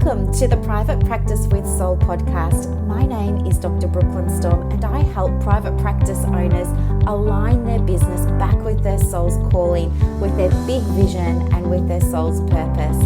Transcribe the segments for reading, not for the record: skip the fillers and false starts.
Welcome to the Private Practice with Soul podcast. My name is Dr. Storme, and I help private practice owners align their business back with their soul's calling, with their big vision and with their soul's purpose.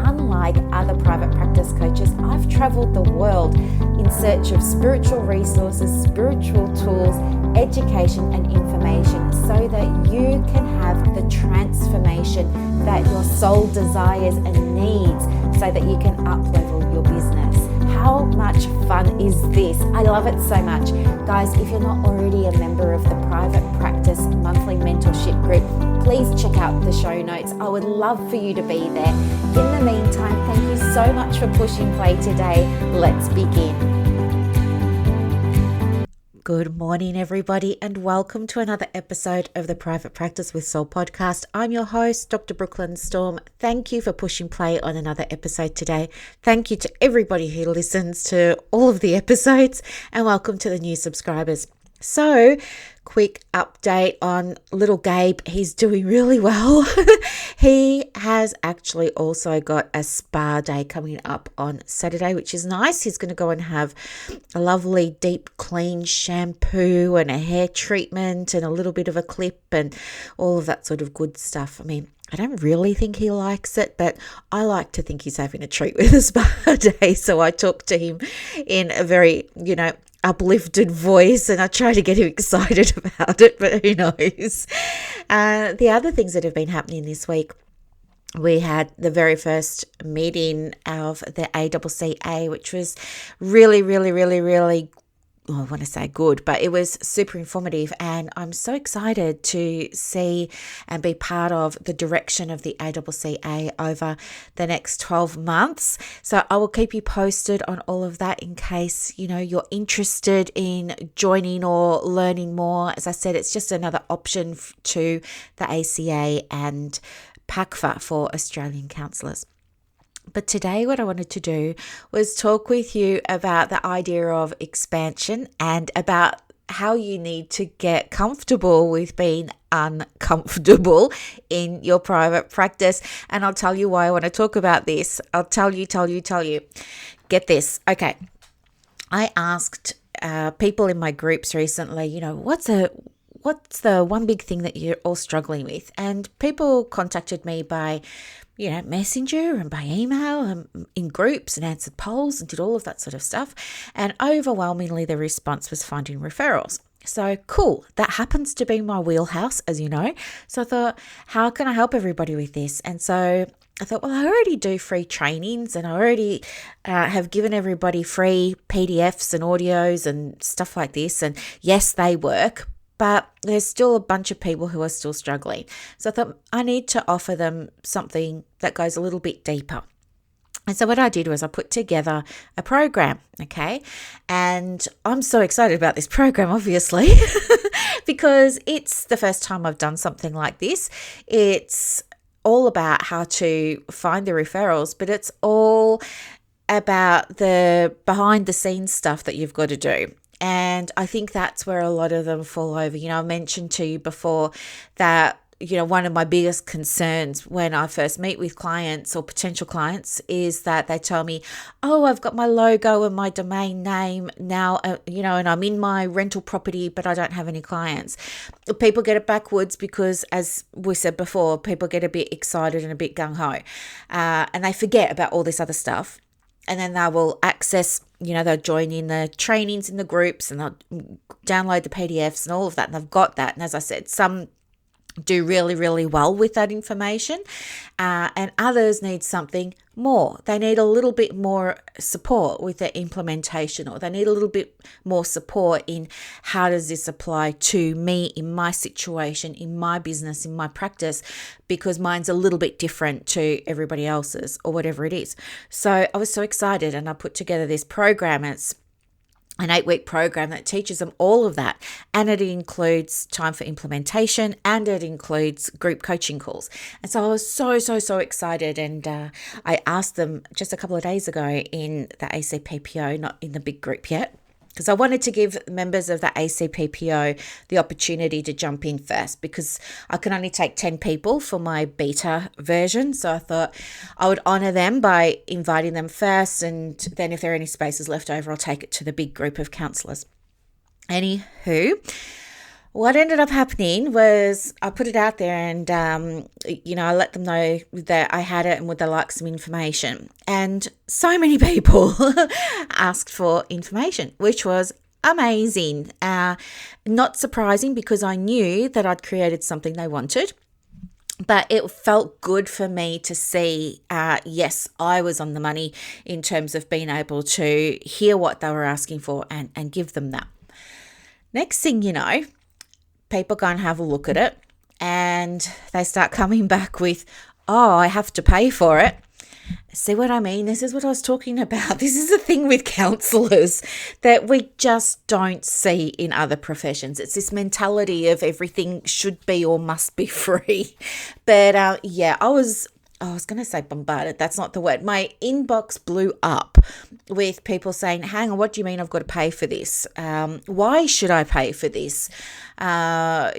Unlike other private practice coaches, I've traveled the world in search of spiritual resources, spiritual tools, education and information so that you can have the transformation that your soul desires and needs so that you can up-level your business. How much fun is this? I love it so much. Guys, if you're not already a member of the Private Practice Monthly Mentorship Group, please check out the show notes. I would love for you to be there. In the meantime, thank you so much for pushing play today. Let's begin. Good morning, everybody, and welcome to another episode of the Private Practice with Soul podcast. I'm your host, Dr. Storme. Thank you for pushing play on another episode today. Thank you to everybody who listens to all of the episodes, and welcome to the new subscribers. So, quick update on little Gabe. He's doing really well. He has actually also got a spa day coming up on Saturday, which is nice. He's going to go and have a lovely deep clean shampoo and a hair treatment and a little bit of a clip and all of that sort of good stuff. I mean, I don't really think he likes it, but I like to think he's having a treat with a spa day. So I talk to him in a very, uplifted voice, and I try to get him excited about it, but who knows. The other things that have been happening this week, we had the very first meeting of the ACCA, which was really I want to say good, but it was super informative, and I'm so excited to see and be part of the direction of the ACCA over the next 12 months. So I will keep you posted on all of that in case, you're interested in joining or learning more. As I said, it's just another option to the ACA and PACFA for Australian counsellors. But today what I wanted to do was talk with you about the idea of expansion and about how you need to get comfortable with being uncomfortable in your private practice. And I'll tell you why I want to talk about this. I'll tell you. Get this. Okay. I asked people in my groups recently, what's the one big thing that you're all struggling with? And people contacted me by Messenger and by email and in groups and answered polls and did all of that sort of stuff. And overwhelmingly, the response was finding referrals. So cool. That happens to be my wheelhouse, as you know. So I thought, how can I help everybody with this? And so I thought, well, I already do free trainings and I already have given everybody free PDFs and audios and stuff like this. And yes, they work, but there's still a bunch of people who are still struggling. So I thought I need to offer them something that goes a little bit deeper. And so what I did was I put together a program, okay? And I'm so excited about this program, obviously, because it's the first time I've done something like this. It's all about how to find the referrals, but it's all about the behind the scenes stuff that you've got to do. And I think that's where a lot of them fall over. I mentioned to you before that, one of my biggest concerns when I first meet with clients or potential clients is that they tell me, oh, I've got my logo and my domain name now, and I'm in my rental property, but I don't have any clients. People get it backwards because, as we said before, people get a bit excited and a bit gung-ho, and they forget about all this other stuff. And then they will access, they'll join in the trainings in the groups and they'll download the PDFs and all of that. And they've got that. And as I said, some do really well with that information, and others need something more. They need a little bit more support with the implementation, or they need a little bit more support in how does this apply to me in my situation, in my business, in my practice, because mine's a little bit different to everybody else's or whatever it is. So I was so excited, and I put together this program. It's an 8-week program that teaches them all of that. And it includes time for implementation, and it includes group coaching calls. And so I was so excited. And I asked them just a couple of days ago in the ACPPO, not in the big group yet, because I wanted to give members of the ACPPO the opportunity to jump in first, because I can only take 10 people for my beta version. So I thought I would honour them by inviting them first, and then if there are any spaces left over, I'll take it to the big group of counsellors. Anywho, what ended up happening was I put it out there and, I let them know that I had it and would they like some information. And so many people asked for information, which was amazing. Not surprising, because I knew that I'd created something they wanted. But it felt good for me to see, yes, I was on the money in terms of being able to hear what they were asking for and give them that. Next thing you know, people go and have a look at it and they start coming back with, oh, I have to pay for it. See what I mean? This is what I was talking about. This is the thing with counsellors that we just don't see in other professions. It's this mentality of everything should be or must be free. But I was going to say bombarded. That's not the word. My inbox blew up with people saying, hang on, what do you mean I've got to pay for this? Why should I pay for this? I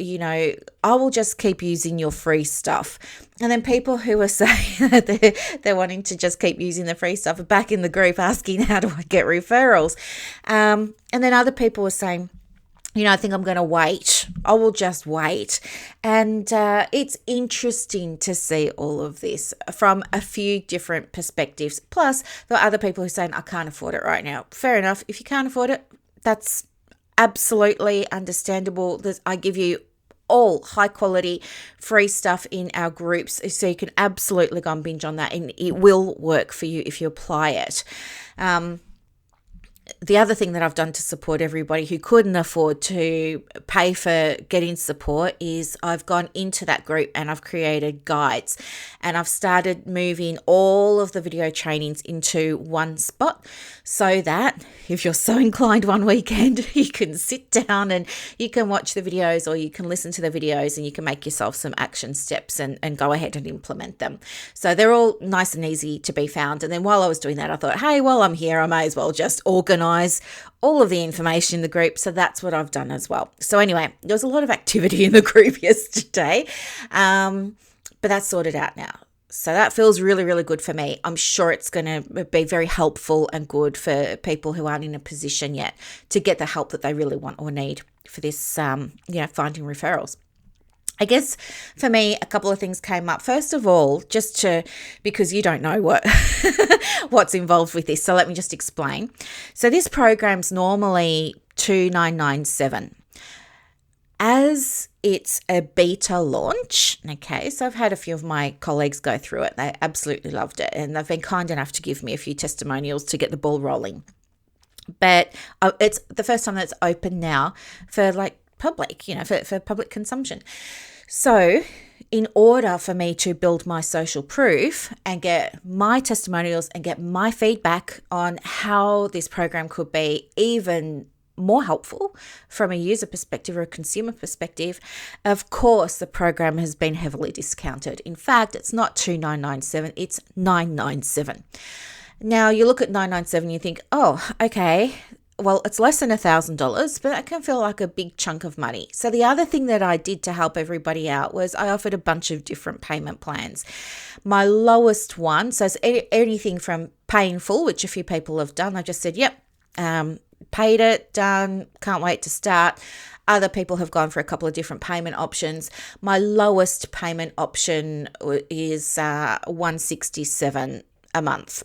will just keep using your free stuff. And then people who are saying that they're wanting to just keep using the free stuff are back in the group asking, how do I get referrals? And then other people were saying, I think I'm going to wait. I will just wait. And it's interesting to see all of this from a few different perspectives. Plus, there are other people who are saying, I can't afford it right now. Fair enough. If you can't afford it, that's absolutely understandable. I give you all high quality free stuff in our groups, so you can absolutely go and binge on that, and it will work for you if you apply it. The other thing that I've done to support everybody who couldn't afford to pay for getting support is I've gone into that group and I've created guides, and I've started moving all of the video trainings into one spot, so that if you're so inclined one weekend, you can sit down and you can watch the videos, or you can listen to the videos, and you can make yourself some action steps and go ahead and implement them. So they're all nice and easy to be found. And then while I was doing that, I thought, hey, while I'm here, I may as well just organise all of the information in the group. So that's what I've done as well. So anyway, there was a lot of activity in the group yesterday, but that's sorted out now. So that feels really, really good for me. I'm sure it's going to be very helpful and good for people who aren't in a position yet to get the help that they really want or need for this, finding referrals. I guess for me, a couple of things came up. First of all, because you don't know what's involved with this, so let me just explain. So this program's normally $2,997. As it's a beta launch, okay, so I've had a few of my colleagues go through it. They absolutely loved it, and they've been kind enough to give me a few testimonials to get the ball rolling. But it's the first time that's open now for public, for public consumption. So in order for me to build my social proof and get my testimonials and get my feedback on how this program could be even more helpful from a user perspective or a consumer perspective, of course, the program has been heavily discounted. In fact, it's not $2,997, it's $997. Now, you look at $997, you think, oh, okay, well, it's less than $1,000, but that can feel like a big chunk of money. So the other thing that I did to help everybody out was I offered a bunch of different payment plans. My lowest one, so it's anything from pay in full, which a few people have done. I just said, yep, paid it, done, can't wait to start. Other people have gone for a couple of different payment options. My lowest payment option is $167 a month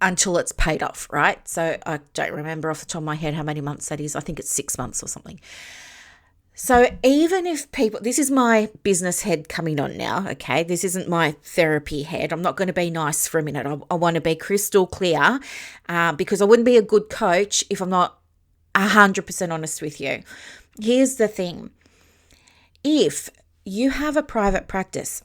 until it's paid off, right? So I don't remember off the top of my head how many months that is. I think it's 6 months or something. So even if people, this is my business head coming on now, okay? This isn't my therapy head. I'm not going to be nice for a minute. I want to be crystal clear because I wouldn't be a good coach if I'm not 100% honest with you. Here's the thing. If you have a private practice,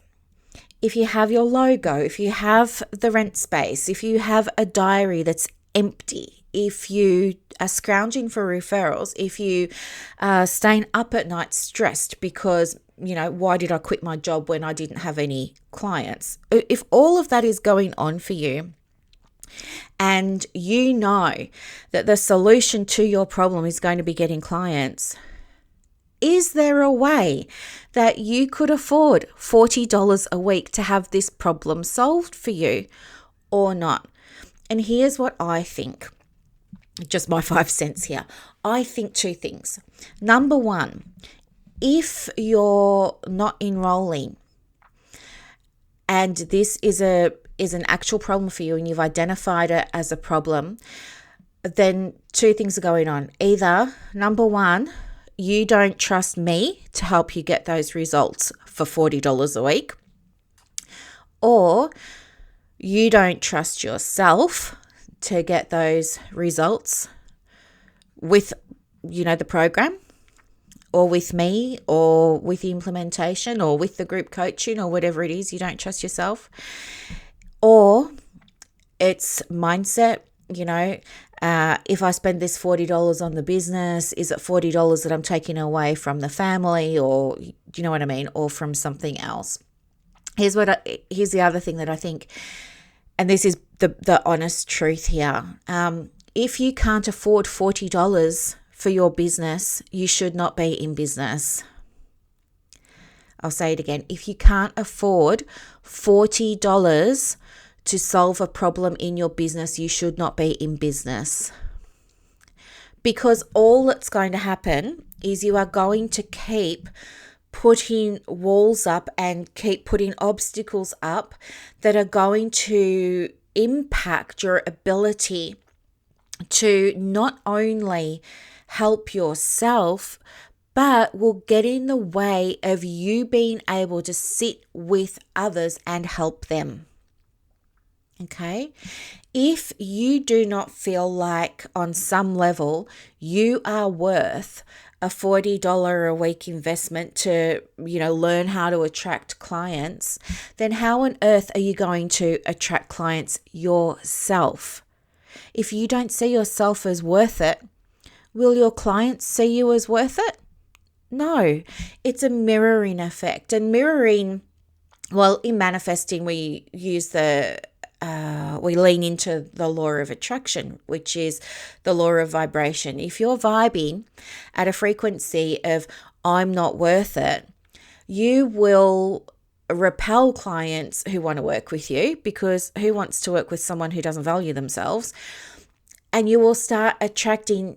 if you have your logo, if you have the rent space, if you have a diary that's empty, if you are scrounging for referrals, if you are staying up at night stressed because, why did I quit my job when I didn't have any clients? If all of that is going on for you, and you know that the solution to your problem is going to be getting clients, is there a way that you could afford $40 a week to have this problem solved for you or not? And here's what I think, just my 5 cents here. I think two things. Number one, if you're not enrolling and this is an actual problem for you and you've identified it as a problem, then two things are going on. Either, number one, you don't trust me to help you get those results for $40 a week, or you don't trust yourself to get those results with, the program, or with me, or with the implementation, or with the group coaching, or whatever it is. You don't trust yourself. Or it's mindset, if I spend this $40 on the business, is it $40 that I'm taking away from the family, or do you know what I mean, or from something else? Here's the other thing that I think, and this is the honest truth here. If you can't afford $40 for your business, you should not be in business. I'll say it again. If you can't afford $40 to solve a problem in your business, you should not be in business. Because all that's going to happen is you are going to keep putting walls up and keep putting obstacles up that are going to impact your ability to not only help yourself, but will get in the way of you being able to sit with others and help them. Okay? If you do not feel like on some level you are worth a $40 a week investment to, learn how to attract clients, then how on earth are you going to attract clients yourself? If you don't see yourself as worth it, will your clients see you as worth it? No, it's a mirroring effect. And mirroring, well, in manifesting, we use we lean into the law of attraction, which is the law of vibration. If you're vibing at a frequency of I'm not worth it, you will repel clients who want to work with you, because who wants to work with someone who doesn't value themselves? And you will start attracting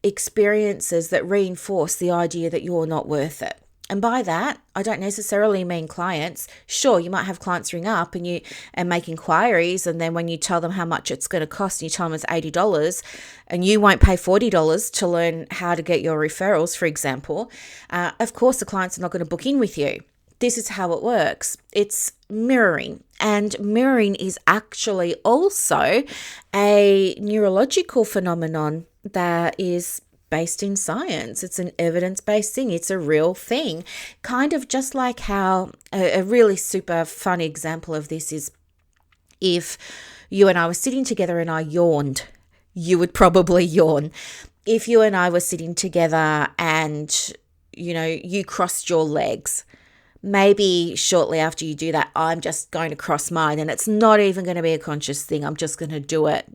experiences that reinforce the idea that you're not worth it. And by that, I don't necessarily mean clients. Sure, you might have clients ring up and make inquiries, and then when you tell them how much it's going to cost, and you tell them it's $80, and you won't pay $40 to learn how to get your referrals, for example, of course the clients are not going to book in with you. This is how it works. It's mirroring. And mirroring is actually also a neurological phenomenon that is based in science. It's an evidence-based thing. It's a real thing. Kind of just like how a really super fun example of this is if you and I were sitting together and I yawned, you would probably yawn. If you and I were sitting together and, you crossed your legs, maybe shortly after you do that, I'm just going to cross mine, and it's not even going to be a conscious thing. I'm just going to do it.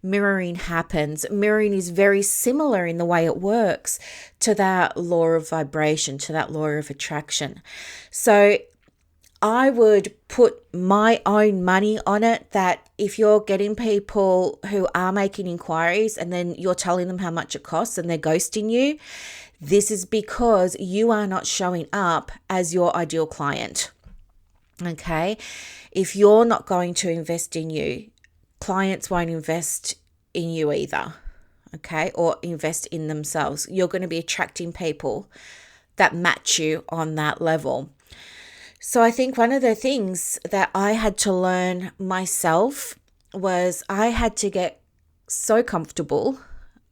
Mirroring happens. Mirroring is very similar in the way it works to that law of vibration, to that law of attraction. So I would put my own money on it that if you're getting people who are making inquiries and then you're telling them how much it costs and they're ghosting you, this is because you are not showing up as your ideal client. Okay? If you're not going to invest in you, clients won't invest in you either. Okay? Or invest in themselves. You're going to be attracting people that match you on that level. So I think one of the things that I had to learn myself was I had to get so comfortable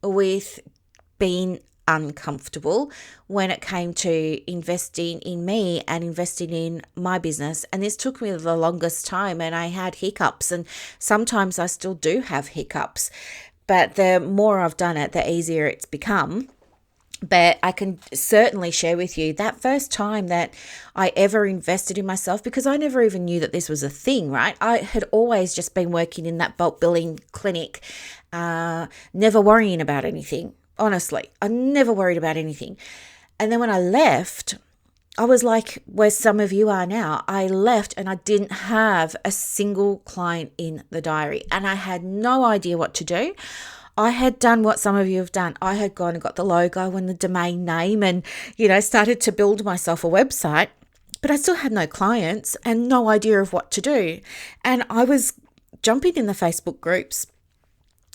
with being uncomfortable when it came to investing in me and investing in my business. And this took me the longest time, and I had hiccups, and sometimes I still do have hiccups, but the more I've done it, the easier it's become. But I can certainly share with you that first time that I ever invested in myself, because I never even knew that this was a thing, right? I had always just been working in that bulk billing clinic, never worrying about anything. Honestly, I never worried about anything. And then when I left, I was like where some of you are now. I left and I didn't have a single client in the diary, and I had no idea what to do. I had done what some of you have done. I had gone and got the logo and the domain name and, started to build myself a website, but I still had no clients and no idea of what to do. And I was jumping in the Facebook groups,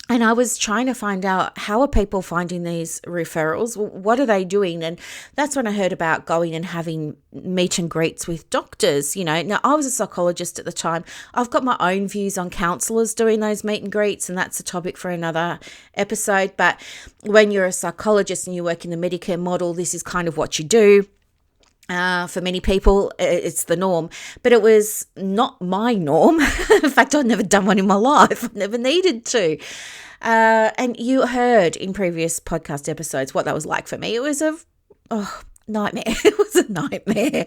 and I was trying to find out, how are people finding these referrals? What are they doing? And that's when I heard about going and having meet and greets with doctors. Now I was a psychologist at the time. I've got my own views on counsellors doing those meet and greets, and that's a topic for another episode. But when you're a psychologist and you work in the Medicare model, this is kind of what you do. For many people, it's the norm, but it was not my norm. In fact, I'd never done one in my life. I never needed to. And you heard in previous podcast episodes what that was like for me. It was a nightmare. It was a nightmare.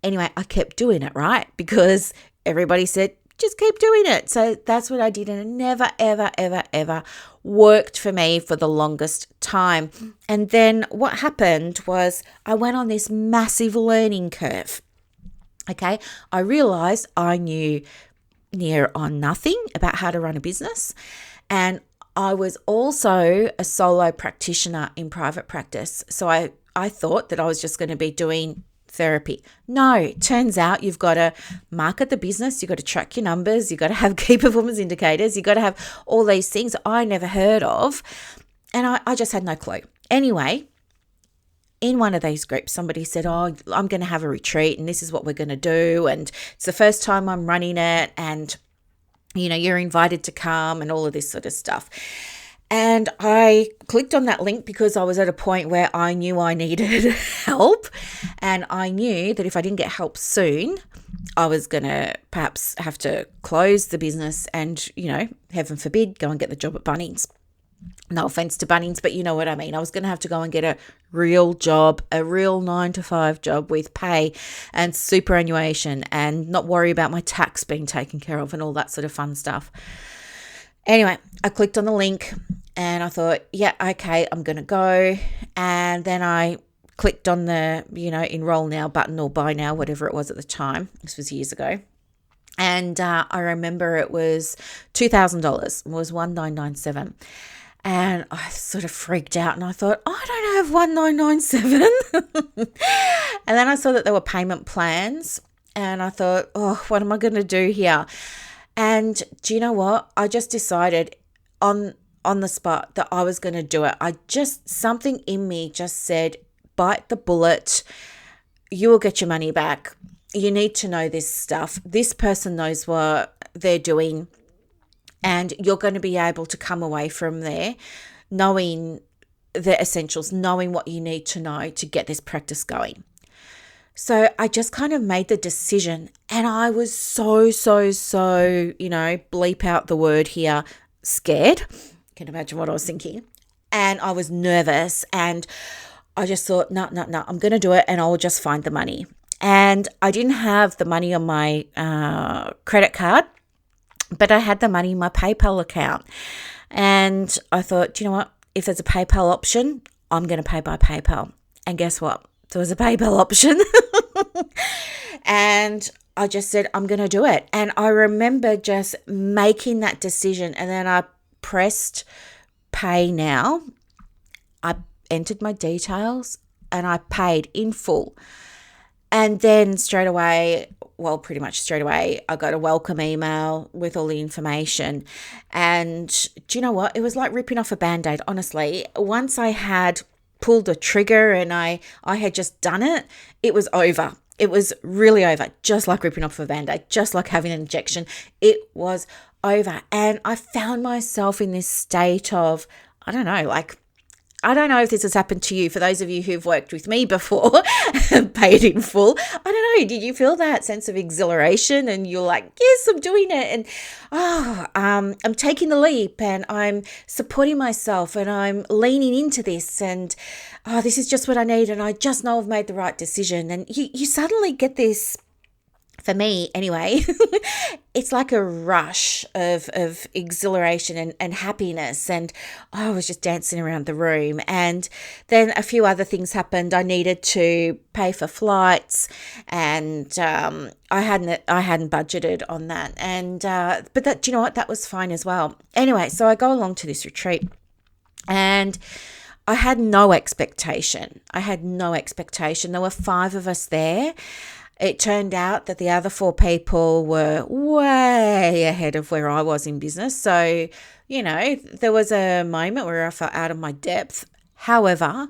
Anyway, I kept doing it, right? Because everybody said, just keep doing it. So that's what I did, and it never, ever, ever, ever worked for me for the longest time. And then what happened was I went on this massive learning curve. Okay, I realized I knew near on nothing about how to run a business, and I was also a solo practitioner in private practice. So I thought that I was just going to be doing therapy. No, it turns out you've got to market the business, you've got to track your numbers, you've got to have key performance indicators, you've got to have all these things I never heard of, and I just had no clue. Anyway, in one of these groups, somebody said, I'm going to have a retreat and this is what we're going to do, and it's the first time I'm running it, and you're invited to come and all of this sort of stuff. And I clicked on that link because I was at a point where I knew I needed help. And I knew that if I didn't get help soon, I was going to perhaps have to close the business and, heaven forbid, go and get the job at Bunnings. No offense to Bunnings, but you know what I mean. I was going to have to go and get a real job, a real 9-to-5 job with pay and superannuation, and not worry about my tax being taken care of and all that sort of fun stuff. Anyway, I clicked on the link and I thought, yeah, okay, I'm going to go. And then I clicked on the, enroll now button, or buy now, whatever it was at the time. This was years ago. And I remember it was $2,000. It was $1,997. And I sort of freaked out and I thought, I don't have 1997. And then I saw that there were payment plans and I thought, what am I going to do here? And do you know what? I just decided on the spot that I was going to do it. Something in me just said, bite the bullet. You will get your money back. You need to know this stuff. This person knows what they're doing. And you're going to be able to come away from there knowing the essentials, knowing what you need to know to get this practice going. So I just kind of made the decision, and I was so, bleep out the word here, scared. You can imagine what I was thinking. And I was nervous, and I just thought, no, I'm going to do it, and I'll just find the money. And I didn't have the money on my credit card, but I had the money in my PayPal account. And I thought, do you know what? If there's a PayPal option, I'm going to pay by PayPal. And guess what? There was a PayPal option. And I just said, I'm going to do it. And I remember just making that decision. And then I pressed pay now. I entered my details and I paid in full. And then pretty much straight away, I got a welcome email with all the information. And do you know what? It was like ripping off a Band-Aid, honestly. Once I had pulled the trigger and I had just done it, it was over. It was really over, just like ripping off a Band-Aid, just like having an injection. It was over. And I found myself in this state of, I don't know, like I don't know if this has happened to you. For those of you who've worked with me before, paid in full, I don't know. Did you feel that sense of exhilaration and you're like, yes, I'm doing it. And I'm taking the leap and I'm supporting myself and I'm leaning into this and this is just what I need. And I just know I've made the right decision. And you suddenly get this, for me anyway, it's like a rush of exhilaration and happiness. And I was just dancing around the room. And then a few other things happened. I needed to pay for flights and I hadn't budgeted on that. And but that, do you know what? That was fine as well. Anyway, so I go along to this retreat and I had no expectation. There were 5 of us there. It turned out that the other 4 people were way ahead of where I was in business. So, there was a moment where I felt out of my depth. However,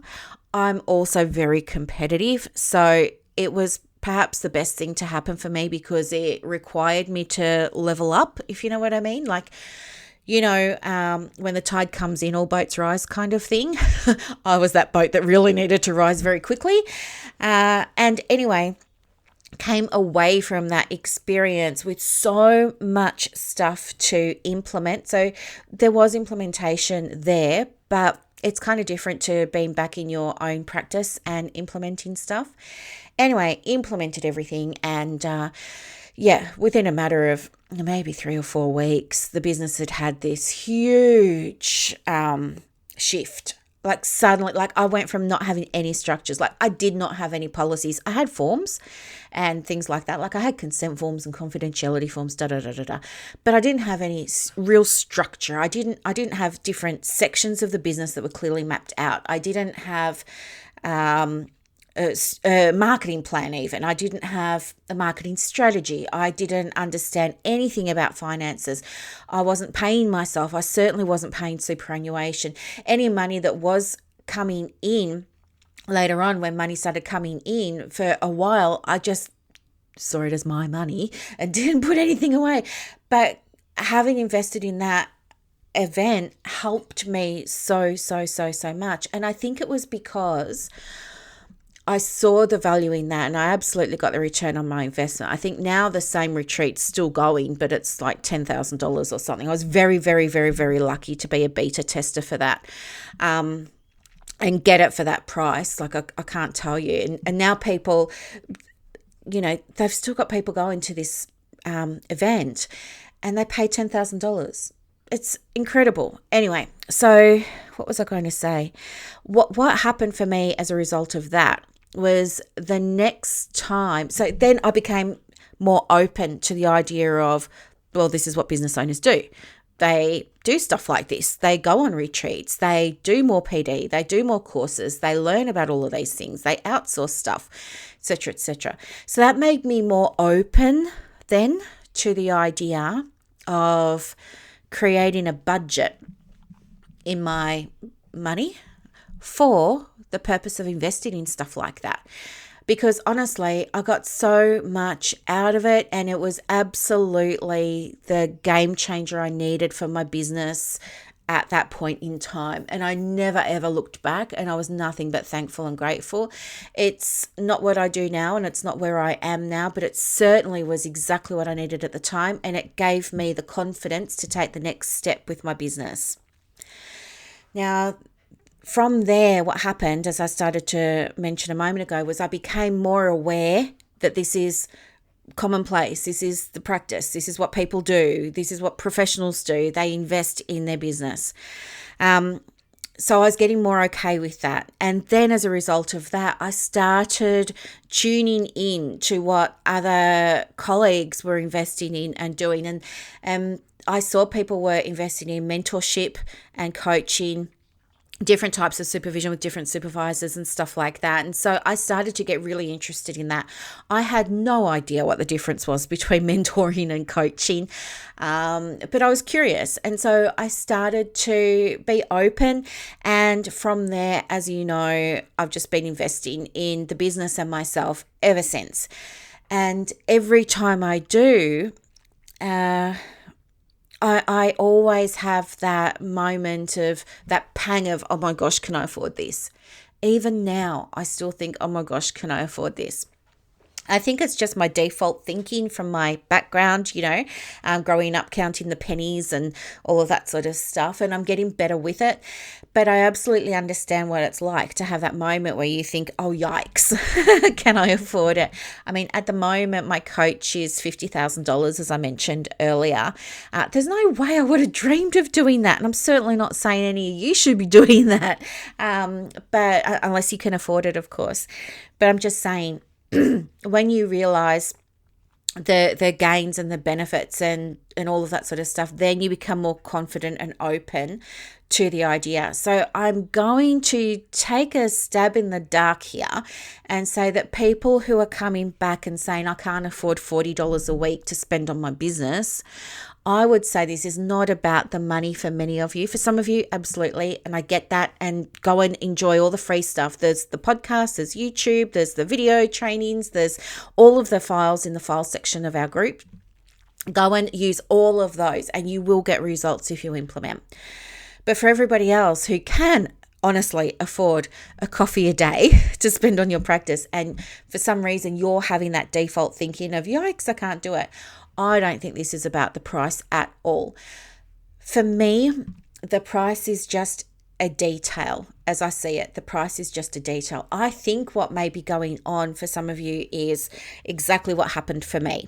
I'm also very competitive. So it was perhaps the best thing to happen for me because it required me to level up, if you know what I mean. Like, when the tide comes in, all boats rise kind of thing. I was that boat that really needed to rise very quickly. And anyway, came away from that experience with so much stuff to implement. So there was implementation there, but it's kind of different to being back in your own practice and implementing stuff. Anyway, implemented everything and within a matter of maybe 3 or 4 weeks, the business had this huge shift. Like suddenly, like I went from not having any structures, like I did not have any policies. I had forms and things like that. Like I had consent forms and confidentiality forms, but I didn't have any real structure. I didn't have different sections of the business that were clearly mapped out. I didn't have a marketing plan even. I didn't have a marketing strategy. I didn't understand anything about finances. I wasn't paying myself. I certainly wasn't paying superannuation. Any money that was coming in later on, when money started coming in for a while, I just saw it as my money and didn't put anything away. But having invested in that event helped me so much. And I think it was because I saw the value in that and I absolutely got the return on my investment. I think now the same retreat's still going, but it's like $10,000 or something. I was very, very, very, very lucky to be a beta tester for that and get it for that price. Like I can't tell you. And now people, they've still got people going to this event and they pay $10,000. It's incredible. Anyway, so what was I going to say? What happened for me as a result of that was the next time. So then I became more open to the idea of, well, this is what business owners do. They do stuff like this. They go on retreats. They do more PD. They do more courses. They learn about all of these things. They outsource stuff, etc., etc. So that made me more open then to the idea of creating a budget in my money for the purpose of investing in stuff like that. Because honestly, I got so much out of it and it was absolutely the game changer I needed for my business at that point in time. And I never ever looked back and I was nothing but thankful and grateful. It's not what I do now and it's not where I am now, but it certainly was exactly what I needed at the time. And it gave me the confidence to take the next step with my business. Now, from there, what happened, as I started to mention a moment ago, was I became more aware that this is commonplace. This is the practice. This is what people do. This is what professionals do. They invest in their business. So I was getting more okay with that. And then as a result of that, I started tuning in to what other colleagues were investing in and doing. And I saw people were investing in mentorship and coaching, different types of supervision with different supervisors and stuff like that. And so I started to get really interested in that. I had no idea what the difference was between mentoring and coaching, but I was curious. And so I started to be open. And from there, as you know, I've just been investing in the business and myself ever since. And every time I do, I always have that moment of that pang of, oh my gosh, can I afford this? Even now, I still think, oh my gosh, can I afford this? I think it's just my default thinking from my background, growing up counting the pennies and all of that sort of stuff. And I'm getting better with it. But I absolutely understand what it's like to have that moment where you think, oh, yikes, can I afford it? I mean, at the moment, my coach is $50,000, as I mentioned earlier. There's no way I would have dreamed of doing that. And I'm certainly not saying any of you should be doing that, but unless you can afford it, of course. But I'm just saying, when you realize the gains and the benefits and all of that sort of stuff, then you become more confident and open to the idea. So I'm going to take a stab in the dark here and say that people who are coming back and saying, I can't afford $40 a week to spend on my business, I would say this is not about the money for many of you. For some of you, absolutely. And I get that. And go and enjoy all the free stuff. There's the podcast, there's YouTube, there's the video trainings, there's all of the files in the file section of our group. Go and use all of those and you will get results if you implement. But for everybody else who can honestly afford a coffee a day to spend on your practice, and for some reason you're having that default thinking of, yikes, I can't do it. I don't think this is about the price at all. For me, the price is just a detail. As I see it, the price is just a detail. I think what may be going on for some of you is exactly what happened for me.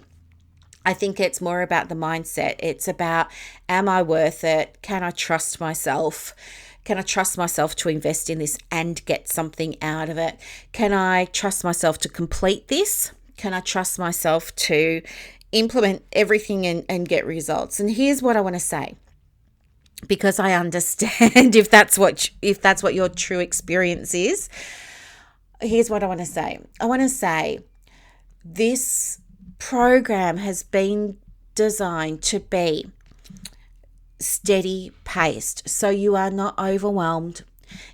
I think it's more about the mindset. It's about, am I worth it? Can I trust myself? Can I trust myself to invest in this and get something out of it? Can I trust myself to complete this? Can I trust myself to implement everything and get results? And here's what I want to say, because I understand if that's what your true experience is. Here's what I want to say. I want to say this program has been designed to be steady paced, so you are not overwhelmed.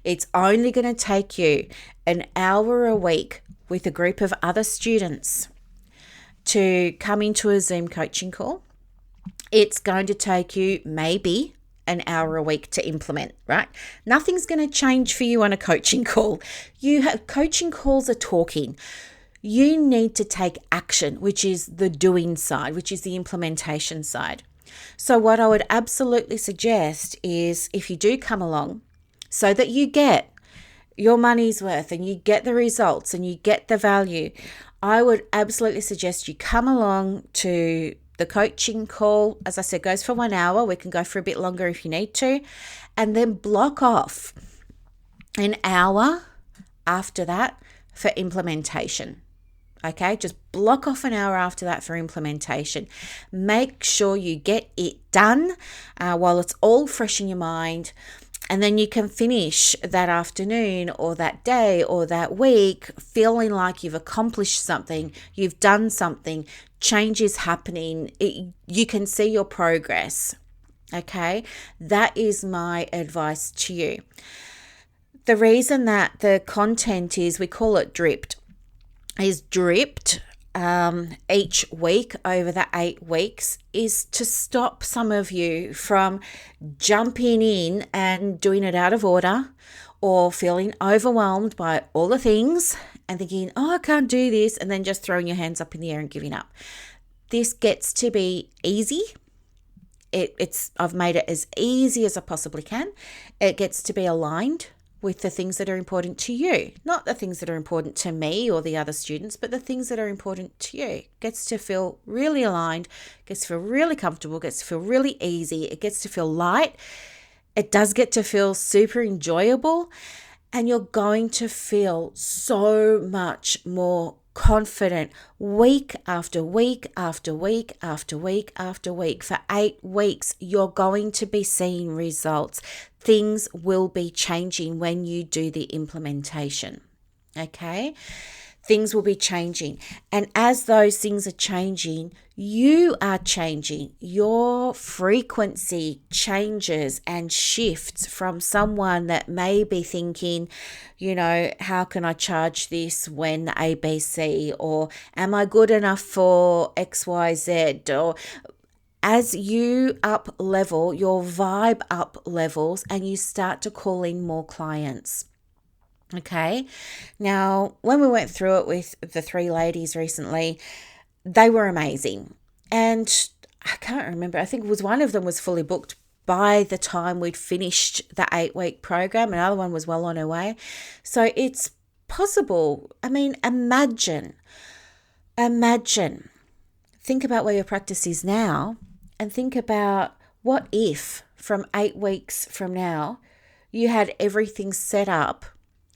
It's only going to take you an hour a week with a group of other students to come into a Zoom coaching call. It's going to take you maybe an hour a week to implement, right? Nothing's going to change for you on a coaching call. Coaching calls are talking. You need to take action, which is the doing side, which is the implementation side. So what I would absolutely suggest is, if you do come along, so that you get your money's worth and you get the results and you get the value, I would absolutely suggest you come along to the coaching call. As I said, goes for 1 hour. We can go for a bit longer if you need to. And then block off an hour after that for implementation. Okay, just block off an hour after that for implementation. Make sure you get it done while it's all fresh in your mind. And then you can finish that afternoon or that day or that week feeling like you've accomplished something, you've done something, change is happening. You can see your progress. Okay, that is my advice to you. The reason that the content is, we call it dripped each week over the 8 weeks, is to stop some of you from jumping in and doing it out of order or feeling overwhelmed by all the things and thinking, oh, I can't do this, and then just throwing your hands up in the air and giving up. This gets to be easy. I've made it as easy as I possibly can. It gets to be aligned with the things that are important to you, not the things that are important to me or the other students, but the things that are important to you. It gets to feel really aligned, gets to feel really comfortable, gets to feel really easy. It gets to feel light. It does get to feel super enjoyable, and you're going to feel so much more confident week after week after week after week after week. For 8 weeks, you're going to be seeing results. Things will be changing when you do the implementation. Okay? Things will be changing. And as those things are changing, you are changing. Your frequency changes and shifts from someone that may be thinking, how can I charge this when ABC? Or am I good enough for XYZ? Or as you up level, your vibe up levels and you start to call in more clients. Okay. Now, when we went through it with the 3 ladies recently, they were amazing. And I can't remember, I think it was one of them was fully booked by the time we'd finished the 8-week program. Another one was well on her way. So it's possible. I mean, imagine, think about where your practice is now and think about what if from 8 weeks from now, you had everything set up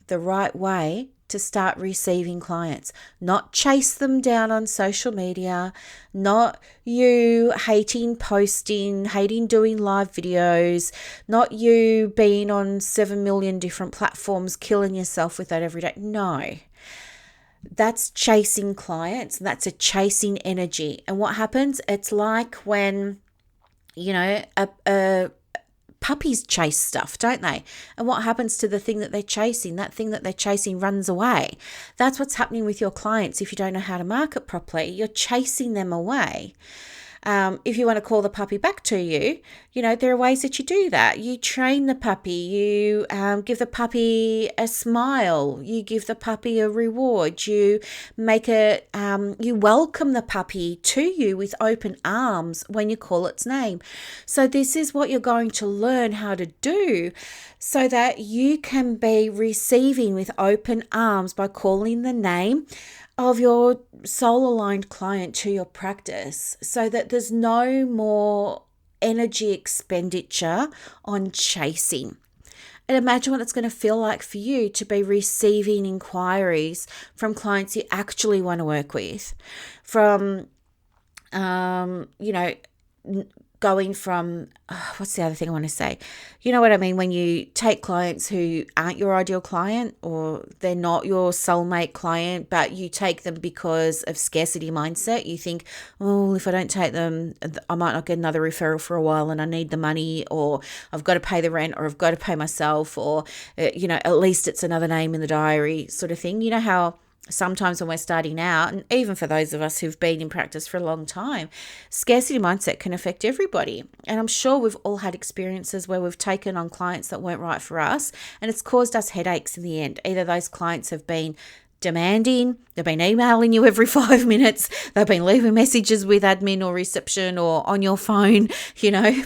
the right way to start receiving clients, not chase them down on social media, not you hating posting, hating doing live videos, not you being on 7 million different platforms, killing yourself with that every day. No, that's chasing clients. That's a chasing energy. And what happens? It's like when, puppies chase stuff, don't they? And what happens to the thing that they're chasing? That thing that they're chasing runs away. That's what's happening with your clients if you don't know how to market properly. You're chasing them away. If you want to call the puppy back to you, there are ways that you do that. You train the puppy, you give the puppy a smile, you give the puppy a reward, you make it, you welcome the puppy to you with open arms when you call its name. So this is what you're going to learn how to do so that you can be receiving with open arms by calling the name of your soul-aligned client to your practice, so that there's no more energy expenditure on chasing. And imagine what it's going to feel like for you to be receiving inquiries from clients you actually want to work with, from, going from, what's the other thing I want to say? You know what I mean? When you take clients who aren't your ideal client or they're not your soulmate client, but you take them because of scarcity mindset. You think, oh, if I don't take them, I might not get another referral for a while and I need the money, or I've got to pay the rent, or I've got to pay myself, or, at least it's another name in the diary sort of thing. You know how sometimes when we're starting out, and even for those of us who've been in practice for a long time, scarcity mindset can affect everybody. And I'm sure we've all had experiences where we've taken on clients that weren't right for us, and it's caused us headaches in the end. Either those clients have been demanding, they've been emailing you every 5 minutes, they've been leaving messages with admin or reception or on your phone,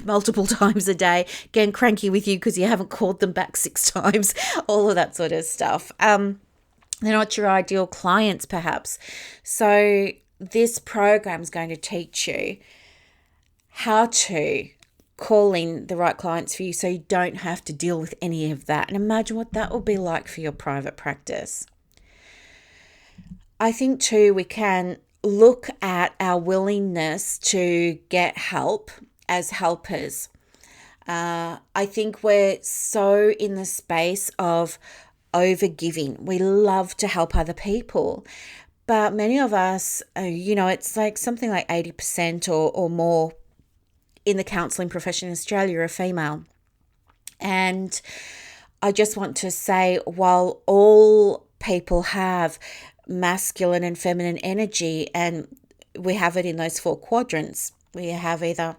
multiple times a day, getting cranky with you because you haven't called them back 6 times, all of that sort of stuff. They're not your ideal clients, perhaps. So this program is going to teach you how to call in the right clients for you so you don't have to deal with any of that. And imagine what that will be like for your private practice. I think too, we can look at our willingness to get help as helpers. I think we're so in the space of overgiving. We love to help other people, but many of us, it's like something like 80% or more in the counselling profession in Australia are female. And I just want to say, while all people have masculine and feminine energy, and we have it in those 4 quadrants, we have either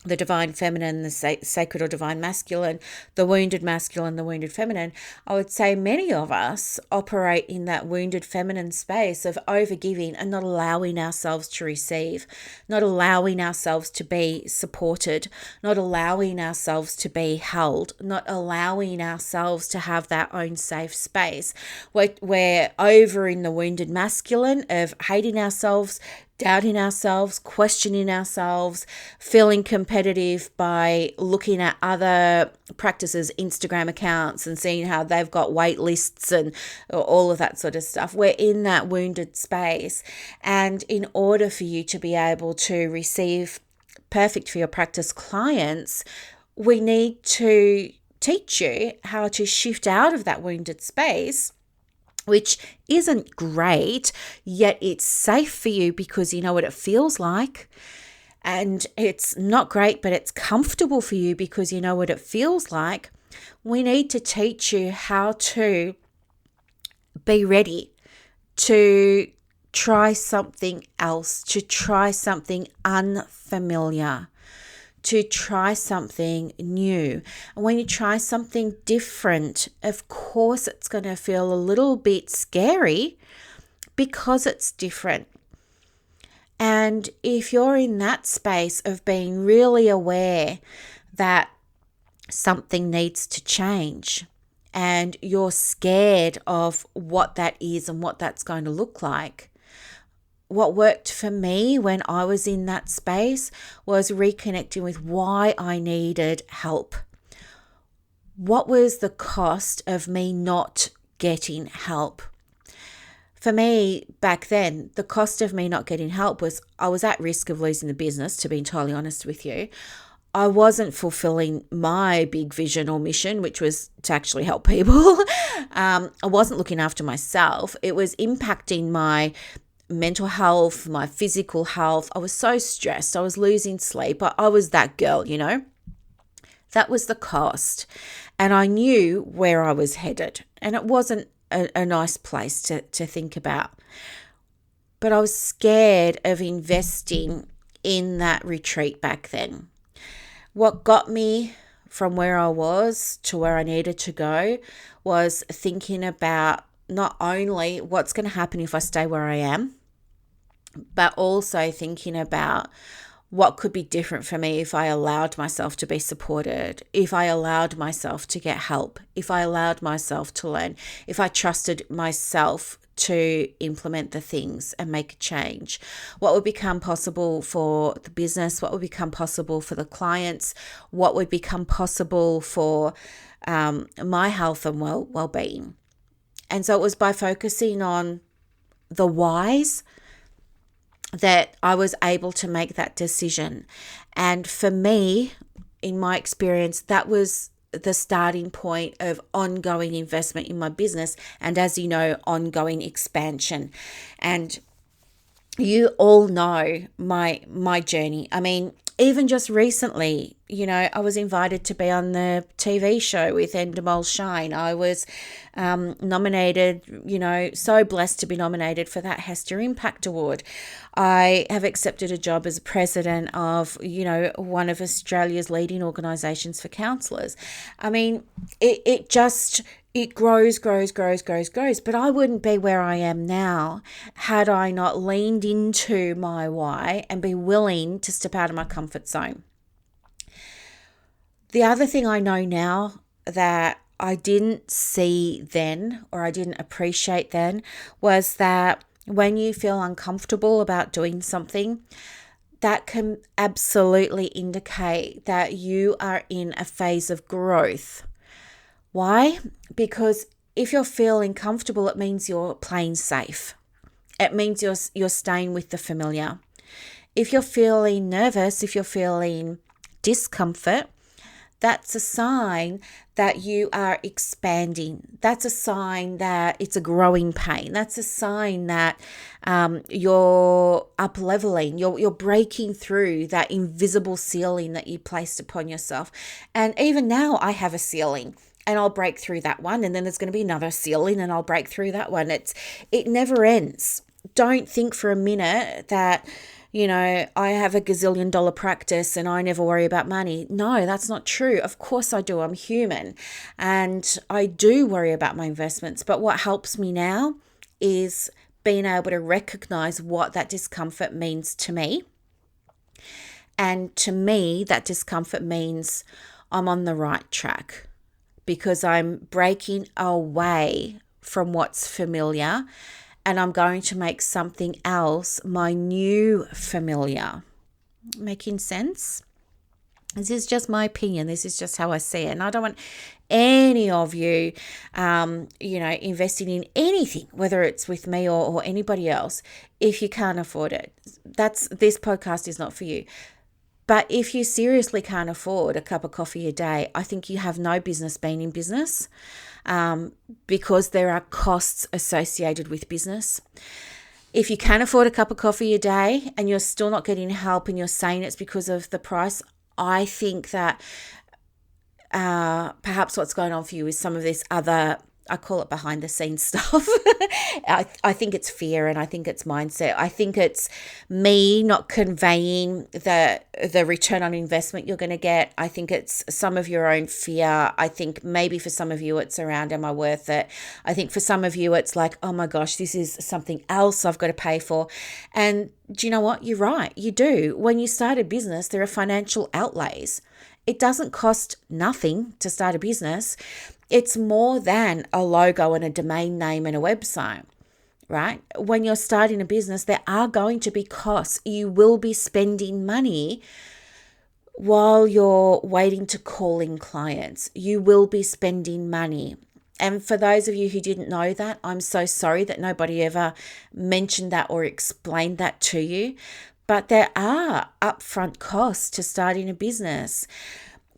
the divine feminine, the sacred or divine masculine, the wounded masculine, the wounded feminine. I would say many of us operate in that wounded feminine space of overgiving and not allowing ourselves to receive, not allowing ourselves to be supported, not allowing ourselves to be held, not allowing ourselves to have that own safe space. We're over in the wounded masculine of hating ourselves, doubting ourselves, questioning ourselves, feeling competitive by looking at other practices' Instagram accounts and seeing how they've got wait lists and all of that sort of stuff. We're in that wounded space. And in order for you to be able to receive perfect for your practice clients, we need to teach you how to shift out of that wounded space, which isn't great, yet it's safe for you because you know what it feels like. And it's not great, but it's comfortable for you because you know what it feels like. We need to teach you how to be ready to try something else, to try something unfamiliar, to try something new. And when you try something different, of course, it's going to feel a little bit scary because it's different. And if you're in that space of being really aware that something needs to change and you're scared of what that is and what that's going to look like, what worked for me when I was in that space was reconnecting with why I needed help. What was the cost of me not getting help? For me, back then, the cost of me not getting help was I was at risk of losing the business, to be entirely honest with you. I wasn't fulfilling my big vision or mission, which was to actually help people. I wasn't looking after myself. It was impacting my mental health, my physical health. I was so stressed. I was losing sleep. I was that girl, That was the cost. And I knew where I was headed. And it wasn't a nice place to think about. But I was scared of investing in that retreat back then. What got me from where I was to where I needed to go was thinking about not only what's going to happen if I stay where I am, but also thinking about what could be different for me if I allowed myself to be supported, if I allowed myself to get help, if I allowed myself to learn, if I trusted myself to implement the things and make a change. What would become possible for the business? What would become possible for the clients? What would become possible for my health and well-being? And so it was by focusing on the whys that I was able to make that decision. And for me, in my experience, that was the starting point of ongoing investment in my business. And as you know, ongoing expansion. And you all know my journey. I mean, even just recently, I was invited to be on the TV show with Endemol Shine. I was nominated, so blessed to be nominated for that Hester Impact Award. I have accepted a job as president of, one of Australia's leading organisations for counsellors. I mean, it grows. But I wouldn't be where I am now had I not leaned into my why and be willing to step out of my comfort zone. The other thing I know now that I didn't see then, or I didn't appreciate then, was that when you feel uncomfortable about doing something, that can absolutely indicate that you are in a phase of growth. Why? Because if you're feeling comfortable, it means you're playing safe. It means you're staying with the familiar. If you're feeling nervous, if you're feeling discomfort, that's a sign that you are expanding. That's a sign that it's a growing pain. That's a sign that you're up leveling. You're breaking through that invisible ceiling that you placed upon yourself. And even now I have a ceiling. And I'll break through that one, and then there's going to be another ceiling, and I'll break through that one. It never ends. Don't think for a minute that, I have a gazillion-dollar practice and I never worry about money. No, that's not true. Of course I do. I'm human, and I do worry about my investments. But what helps me now is being able to recognize what that discomfort means to me. And to me, that discomfort means I'm on the right track, because I'm breaking away from what's familiar and I'm going to make something else my new familiar. Making sense? This is just my opinion. This is just how I see it. And I don't want any of you, investing in anything, whether it's with me or anybody else, if you can't afford it. This podcast is not for you. But if you seriously can't afford a cup of coffee a day, I think you have no business being in business, because there are costs associated with business. If you can afford a cup of coffee a day and you're still not getting help and you're saying it's because of the price, I think that perhaps what's going on for you is some of this other I call it behind the scenes stuff. I think it's fear, and I think it's mindset. I think it's me not conveying the return on investment you're going to get. I think it's some of your own fear. I think maybe for some of you it's around, am I worth it? I think for some of you it's like, oh my gosh, this is something else I've got to pay for. And do you know what? You're right. You do. When you start a business, there are financial outlays. It doesn't cost nothing to start a business. It's more than a logo and a domain name and a website, right? When you're starting a business, there are going to be costs. You will be spending money while you're waiting to call in clients. You will be spending money. And for those of you who didn't know that, I'm so sorry that nobody ever mentioned that or explained that to you. But there are upfront costs to starting a business.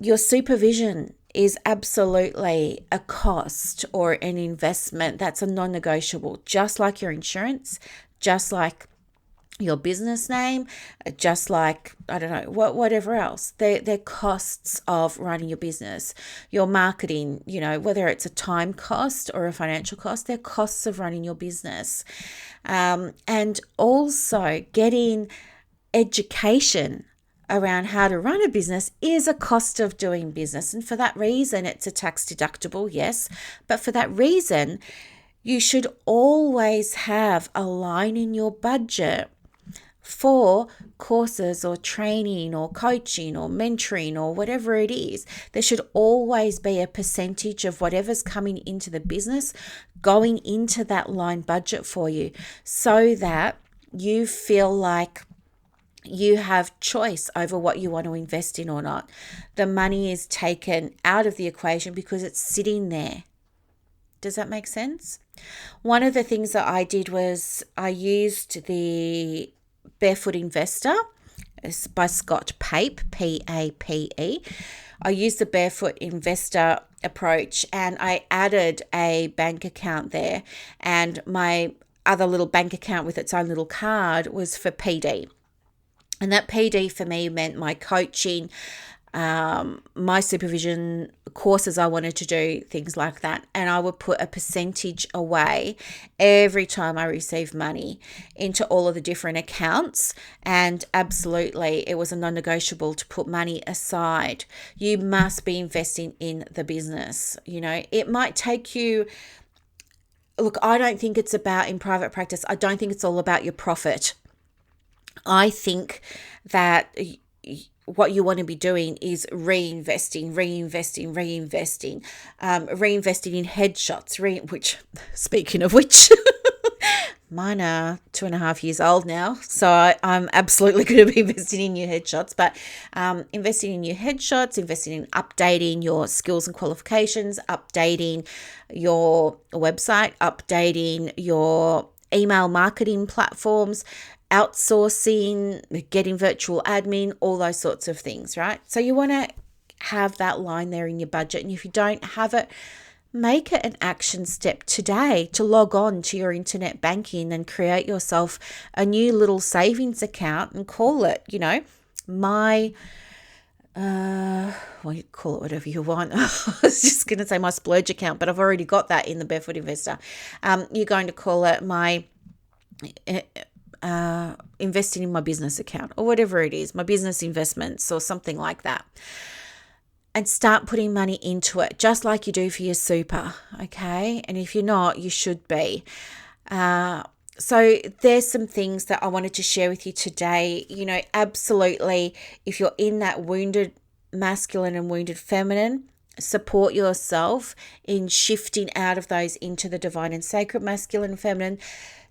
Your supervision is absolutely a cost or an investment. That's a non-negotiable, just like your insurance, just like your business name, just like, I don't know, whatever else. They're costs of running your business. Your marketing, whether it's a time cost or a financial cost, they're costs of running your business. And also getting education around how to run a business is a cost of doing business. And for that reason, it's a tax deductible, yes. But for that reason, you should always have a line in your budget for courses or training or coaching or mentoring or whatever it is. There should always be a percentage of whatever's coming into the business going into that line budget for you, so that you feel like you have choice over what you want to invest in or not. The money is taken out of the equation because it's sitting there. Does that make sense? One of the things that I did was I used the Barefoot Investor. It's by Scott Pape, P-A-P-E. I used the Barefoot Investor approach, and I added a bank account there, and my other little bank account with its own little card was for PD. And that PD for me meant my coaching, my supervision, courses I wanted to do, things like that. And I would put a percentage away every time I received money into all of the different accounts. And absolutely, it was a non-negotiable to put money aside. You must be investing in the business. It might take you... Look, I don't think it's about, in private practice, I don't think it's all about your profit. I think that what you want to be doing is reinvesting in headshots, which, speaking of which, mine are 2.5 years old now, so I'm absolutely going to be investing in new headshots, but investing in new headshots, investing in updating your skills and qualifications, updating your website, updating your email marketing platforms, outsourcing, getting virtual admin, all those sorts of things, right? So you want to have that line there in your budget. And if you don't have it, make it an action step today to log on to your internet banking and create yourself a new little savings account and call it, my... you call it whatever you want. I was just going to say my splurge account, but I've already got that in the Barefoot Investor. You're going to call it my... investing in my business account, or whatever it is, my business investments or something like that, and start putting money into it just like you do for your super, okay? And if you're not, you should be. So there's some things that I wanted to share with you today. Absolutely, if you're in that wounded masculine and wounded feminine, support yourself in shifting out of those into the divine and sacred masculine and feminine.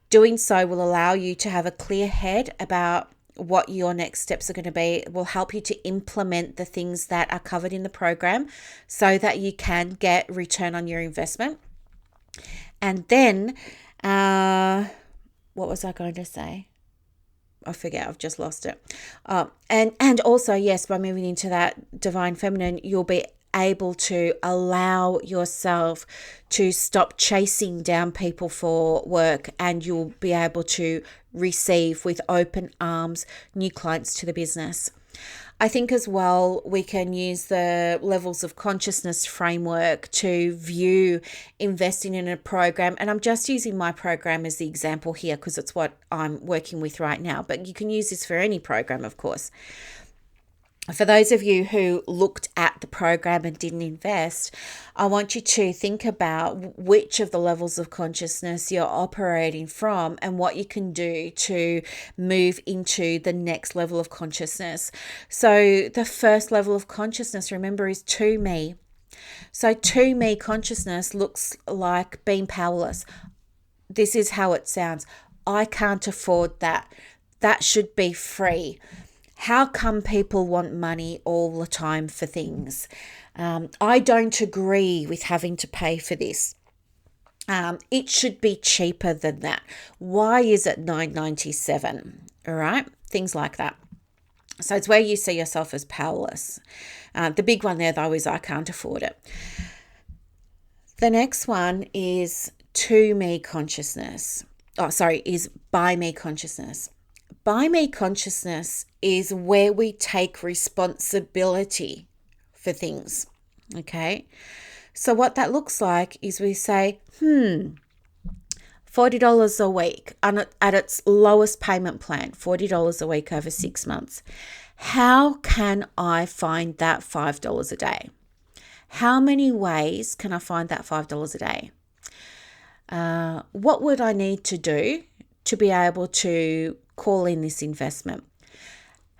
Doing so will allow you to have a clear head about what your next steps are going to be. It will help you to implement the things that are covered in the program so that you can get return on your investment. And then, what was I going to say? I forget, I've just lost it. And also, yes, by moving into that divine feminine, you'll be able to allow yourself to stop chasing down people for work, and you'll be able to receive with open arms new clients to the business. I think as well, we can use the levels of consciousness framework to view investing in a program. And I'm just using my program as the example here because it's what I'm working with right now. But you can use this for any program, of course. For those of you who looked at the program and didn't invest, I want you to think about which of the levels of consciousness you're operating from and what you can do to move into the next level of consciousness. So the first level of consciousness, remember, is to me. So to me consciousness looks like being powerless. This is how it sounds. I can't afford that. That should be free. How come people want money all the time for things? I don't agree with having to pay for this. It should be cheaper than that. Why is it $9.97? All right, things like that. So it's where you see yourself as powerless. The big one there, though, is I can't afford it. The next one is to me consciousness. Is by me consciousness. By me consciousness is where we take responsibility for things, okay? So what that looks like is we say, $40 a week at its lowest payment plan, $40 a week over 6 months. How can I find that $5 a day? How many ways can I find that $5 a day? What would I need to do to be able to call in this investment?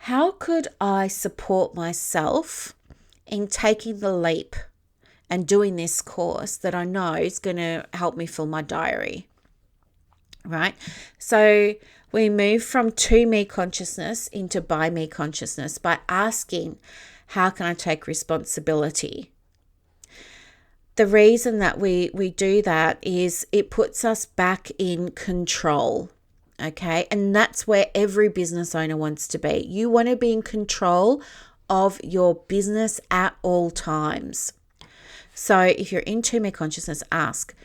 How could I support myself in taking the leap and doing this course that I know is going to help me fill my diary? Right? So we move from to me consciousness into by me consciousness by asking, how can I take responsibility? The reason that we do that is it puts us back in control. Okay, and that's where every business owner wants to be. You want to be in control of your business at all times. So if you're in to me consciousness, ask,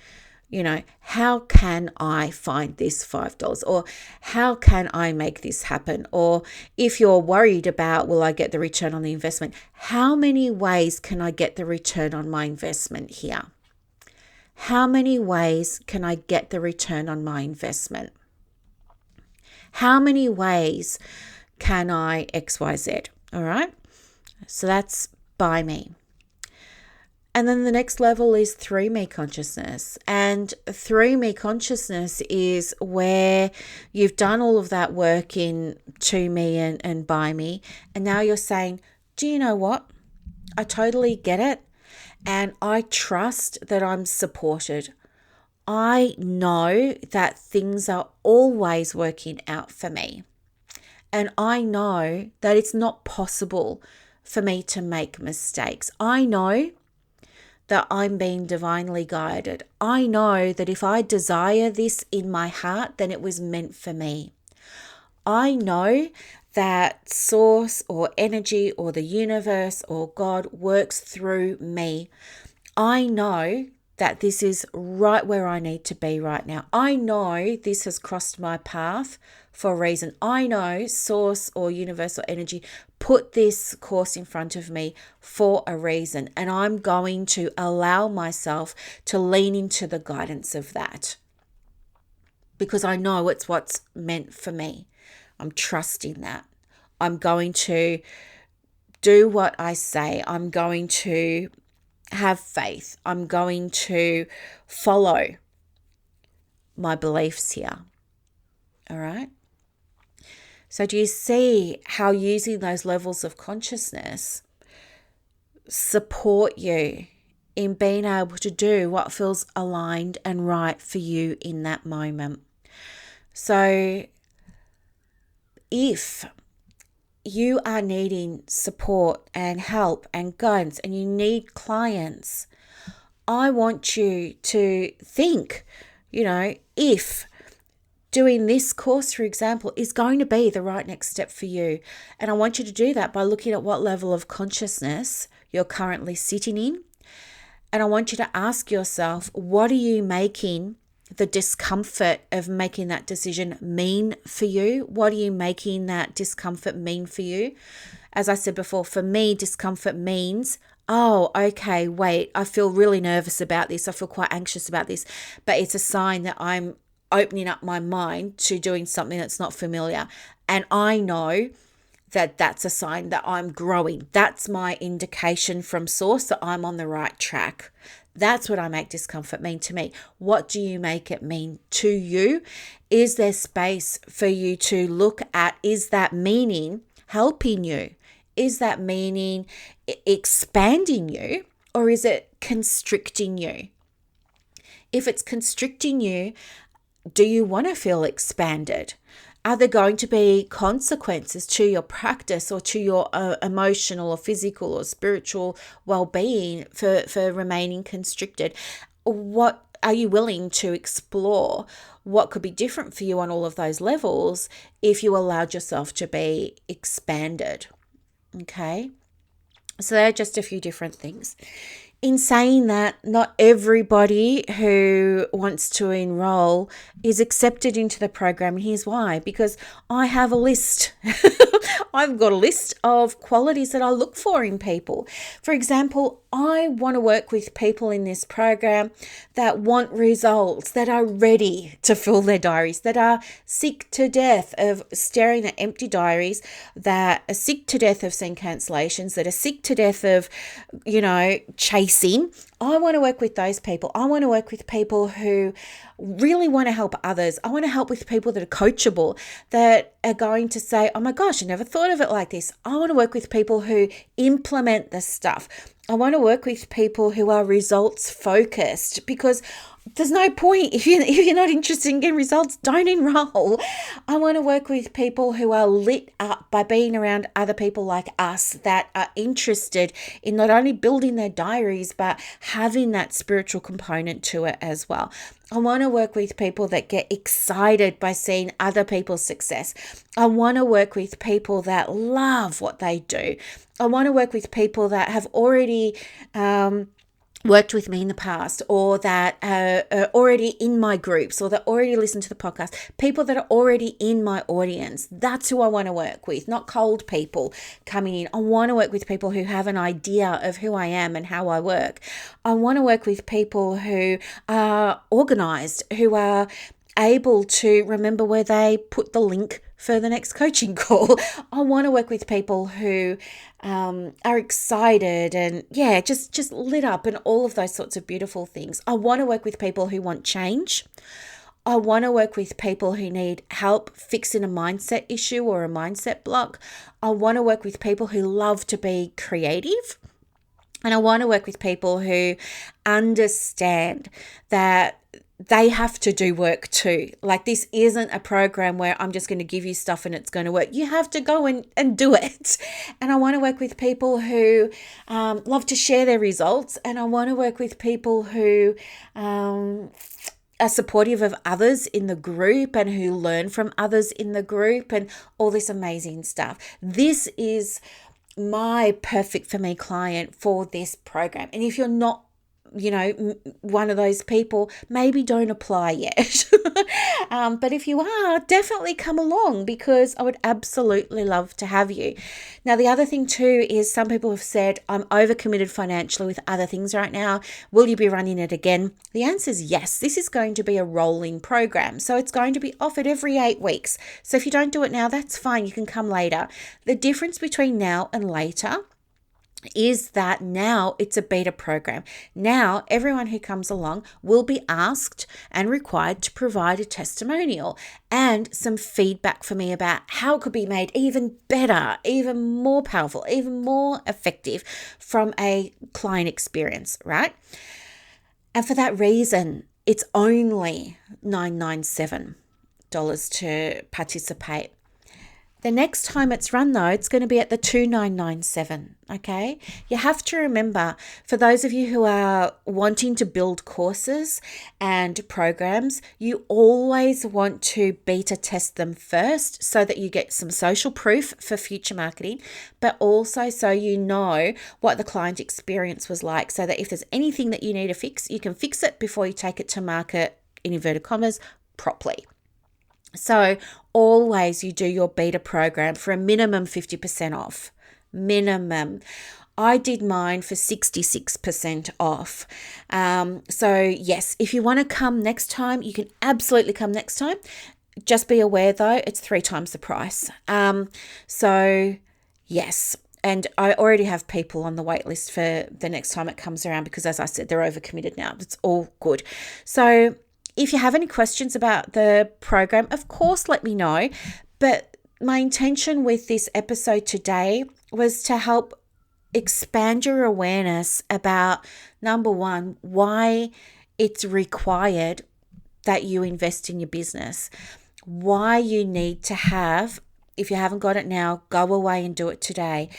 how can I find this $5? Or how can I make this happen? Or if you're worried about, will I get the return on the investment? How many ways can I get the return on my investment here? How many ways can I get the return on my investment? How many ways can I XYZ? All right. So that's by me. And then the next level is through me consciousness. And through me consciousness is where you've done all of that work in to me and by me. And now you're saying, do you know what? I totally get it. And I trust that I'm supported. I know that things are always working out for me. And I know that it's not possible for me to make mistakes. I know that I'm being divinely guided. I know that if I desire this in my heart, then it was meant for me. I know that source or energy or the universe or God works through me. I know that this is right where I need to be right now. I know this has crossed my path for a reason. I know source or universal energy put this course in front of me for a reason, and I'm going to allow myself to lean into the guidance of that because I know it's what's meant for me. I'm trusting that. I'm going to do what I say. I'm going to have faith. I'm going to follow my beliefs here. All right. So do you see how using those levels of consciousness support you in being able to do what feels aligned and right for you in that moment? So if you are needing support and help and guidance and you need clients, I want you to think, if doing this course, for example, is going to be the right next step for you. And I want you to do that by looking at what level of consciousness you're currently sitting in. And I want you to ask yourself, what are you making the discomfort of making that decision mean for you? What are you making that discomfort mean for you? As I said before, for me, discomfort means, oh, okay, wait, I feel really nervous about this. I feel quite anxious about this, but it's a sign that I'm opening up my mind to doing something that's not familiar. And I know that that's a sign that I'm growing. That's my indication from source that I'm on the right track. That's what I make discomfort mean to me. What do you make it mean to you? Is there space for you to look at, is that meaning helping you? Is that meaning expanding you, or is it constricting you? If it's constricting you, do you want to feel expanded? Are there going to be consequences to your practice or to your emotional or physical or spiritual well-being for remaining constricted? What are you willing to explore? What could be different for you on all of those levels if you allowed yourself to be expanded? Okay, so they're just a few different things. In saying that, not everybody who wants to enroll is accepted into the program. And here's why: because I have a list. I've got a list of qualities that I look for in people. For example, I want to work with people in this program that want results, that are ready to fill their diaries, that are sick to death of staring at empty diaries, that are sick to death of seeing cancellations, that are sick to death of, chasing. I want to work with those people. I want to work with people who really want to help others. I want to help with people that are coachable, that are going to say, oh my gosh, I never thought of it like this. I want to work with people who implement the stuff. I want to work with people who are results focused, because there's no point if you're not interested in getting results, don't enroll. I want to work with people who are lit up by being around other people like us that are interested in not only building their diaries, but having that spiritual component to it as well. I want to work with people that get excited by seeing other people's success. I want to work with people that love what they do. I want to work with people that have already worked with me in the past, or that are already in my groups, or that already listen to the podcast, people that are already in my audience. That's who I want to work with, not cold people coming in. I want to work with people who have an idea of who I am and how I work. I want to work with people who are organized, who are able to remember where they put the link for the next coaching call. I want to work with people who are excited and just lit up and all of those sorts of beautiful things. I want to work with people who want change. I want to work with people who need help fixing a mindset issue or a mindset block. I want to work with people who love to be creative. And I want to work with people who understand that they have to do work too. Like, this isn't a program where I'm just going to give you stuff and it's going to work. You have to go and do it. And I want to work with people who love to share their results. And I want to work with people who are supportive of others in the group and who learn from others in the group and all this amazing stuff. This is my perfect for me client for this program. And if you're not one of those people, maybe don't apply yet. But if you are, definitely come along, because I would absolutely love to have you. Now, the other thing too is some people have said, I'm overcommitted financially with other things right now. Will you be running it again? The answer is yes. This is going to be a rolling program. So it's going to be offered every 8 weeks. So if you don't do it now, that's fine. You can come later. The difference between now and later is that now it's a beta program. Now everyone who comes along will be asked and required to provide a testimonial and some feedback for me about how it could be made even better, even more powerful, even more effective from a client experience, right? And for that reason, it's only $997 to participate. The next time it's run though, it's going to be at the 2997. Okay. You have to remember, for those of you who are wanting to build courses and programs, you always want to beta test them first so that you get some social proof for future marketing, but also so you know what the client experience was like, so that if there's anything that you need to fix, you can fix it before you take it to market, in inverted commas, properly. So always you do your beta program for a minimum 50% off. Minimum. I did mine for 66% off. So yes, if you want to come next time, you can absolutely come next time. Just be aware though, it's 3 times the price. So yes. And I already have people on the wait list for the next time it comes around because, as I said, they're overcommitted now. It's all good. So if you have any questions about the program, of course, let me know. But my intention with this episode today was to help expand your awareness about, number one, why it's required that you invest in your business, why you need to have, if you haven't got it now, go away and do it today.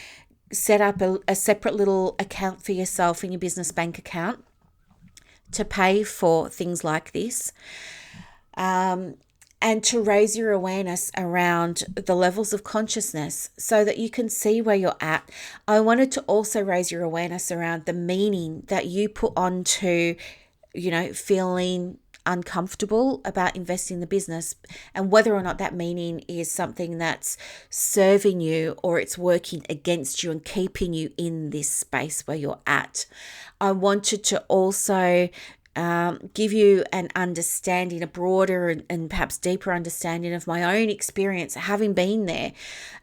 Set up a separate little account for yourself in your business bank account to pay for things like this, and to raise your awareness around the levels of consciousness so that you can see where you're at. I wanted to also raise your awareness around the meaning that you put onto, feeling uncomfortable about investing in the business, and whether or not that meaning is something that's serving you or it's working against you and keeping you in this space where you're at. I wanted to also give you an understanding, a broader and perhaps deeper understanding of my own experience, having been there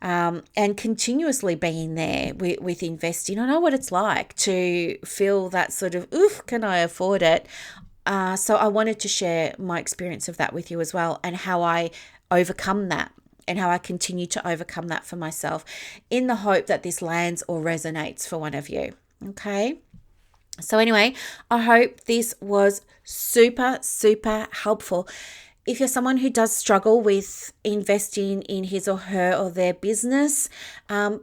and continuously being there with investing. I know what it's like to feel that sort of, oof, can I afford it? So I wanted to share my experience of that with you as well, and how I overcome that and how I continue to overcome that for myself, in the hope that this lands or resonates for one of you. Okay. So anyway, I hope this was super, super helpful. If you're someone who does struggle with investing in his or her or their business,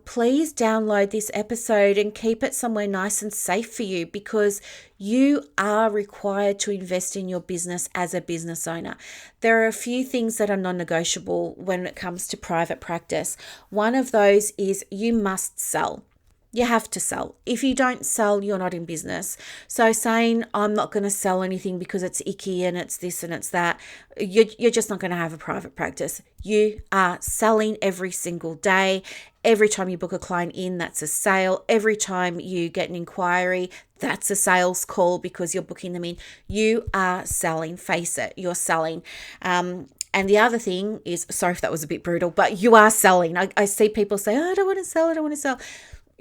please download this episode and keep it somewhere nice and safe for you, because you are required to invest in your business as a business owner. There are a few things that are non-negotiable when it comes to private practice. One of those is you must sell. You have to sell. If you don't sell, you're not in business. So saying, I'm not going to sell anything because it's icky and it's this and it's that, you're just not going to have a private practice. You are selling every single day. Every time you book a client in, that's a sale. Every time you get an inquiry, that's a sales call because you're booking them in. You are selling. Face it, you're selling. And the other thing is, sorry if that was a bit brutal, but you are selling. I see people say, oh, I don't want to sell.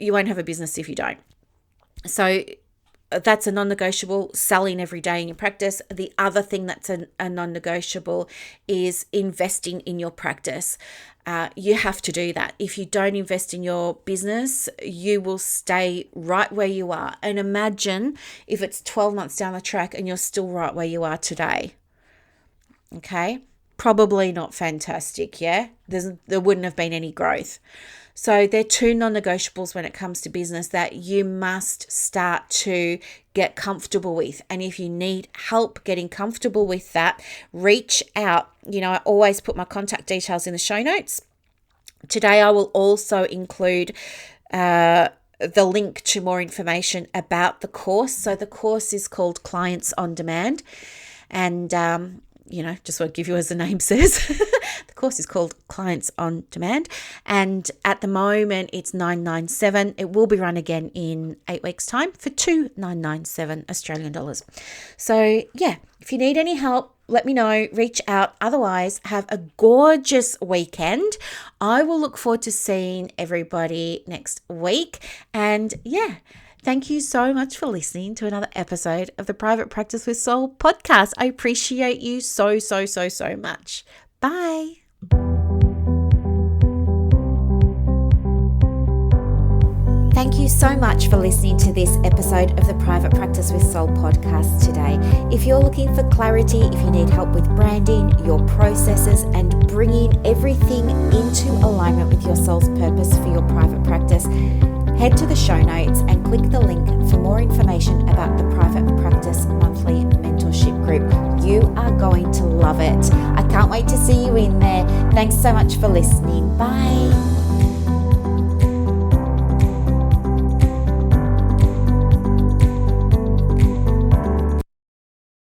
You won't have a business if you don't. So that's a non-negotiable, selling every day in your practice. The other thing that's a non-negotiable is investing in your practice. You have to do that. If you don't invest in your business, you will stay right where you are. And imagine if it's 12 months down the track and you're still right where you are today. Okay? Probably not fantastic, yeah? There wouldn't have been any growth. So there are 2 non-negotiables when it comes to business that you must start to get comfortable with. And if you need help getting comfortable with that, reach out. I always put my contact details in the show notes. Today, I will also include the link to more information about the course. So the course is called Clients on Demand. And just want to give you, as the name says, the course is called Clients on Demand. And at the moment, it's $997. It will be run again in 8 weeks' time for $2,997 Australian dollars. So yeah, if you need any help, let me know, reach out. Otherwise, have a gorgeous weekend. I will look forward to seeing everybody next week. And yeah, thank you so much for listening to another episode of the Private Practice with Soul podcast. I appreciate you so, so, so, so much. Bye. Thank you so much for listening to this episode of the Private Practice with Soul podcast today. If you're looking for clarity, if you need help with branding, your processes, and bringing everything into alignment with show notes and click the link for more information about the Private Practice Monthly Mentorship Group. You are going to love it. I can't wait to see you in there. Thanks so much for listening. Bye.